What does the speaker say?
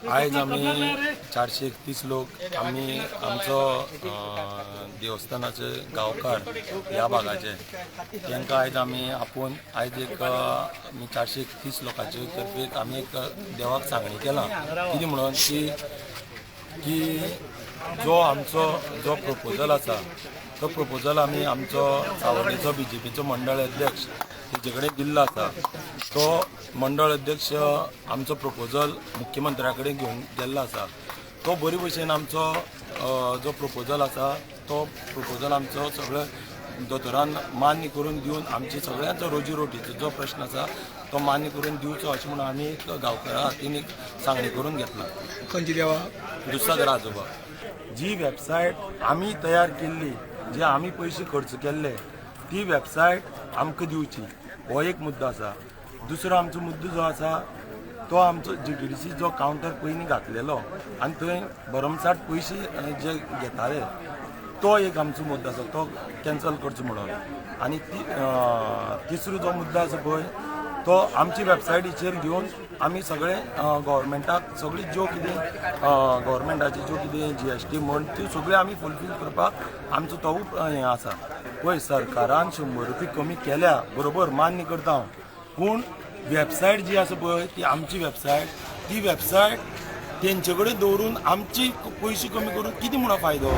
आज आम्ही 431 लोक आम्ही आमचं देवस्थानाचे गावकार ह्या भागाचे तांकां आयज आम्ही आपूण आयज एक आमी 431 लोकांचे तर्फे आमी एक देवाक सांगणी केला कितें म्हणून की जो आमचो जो प्रपोजल आसा तो प्रपोजल आमी आमचो सावड्डेचो BJPचो मंडळ अध्यक्ष तेजे कडेन दिल्लो आसा। तो मंडळ अध्यक्ष आमचो प्रपोजल मुख्यमंत्र्या कडेन घेवन गेल्लो आसा। तो बरे भशेन आमचो जो प्रपोजल आसा तो प्रपोजल आमचो सगळो दोतोरान मान्य करून दिवन आमची सगळ्यांचो रोजीरोटीचो जो प्रश्न आसा तो मान्य करून दिवचो अशें म्हणून आमी एक गांवकारा हातीन एक सांगणी करून घेतला। खंयची देवा? दुसरा राजोबा। जी वेबसायट आमी तयार केल्ली, जे आमी पयशे खर्च केल्ले, ती वेबसायट आमकां दिवची हो एक मुद्दो आसा। दुसरो आमचो मुद्दो जो आसा तो आमचो GTDC जो कावंटर पयलीं घातलेलो आनी थंय भरमसाट पयशे जे घेताले तो एक आमचो मुद्दो आसा, तो कॅन्सल करचो म्हणून। आनी तिसरो जो मुद्दो आसा पळय तो आमची वेबसायटीचेर घेवन आमी सगळे गव्हर्मेंटाक सगळी ज्यो कितें गव्हर्मेंटाची ज्यो कितें GST म्हण त्यो सगळ्यो आमी फुलफील करपाक आमचो तो हें आसा। पळय सरकारान 100 रुपया कमी केल्या बरोबर मान्य करता हांव, पूण वेबसायट जी आसा पळय ती आमची वेबसायट, ती वेबसायट तेंचे कडेन दवरून आमचे पयशे कमी करून कितें म्हणून फायदो?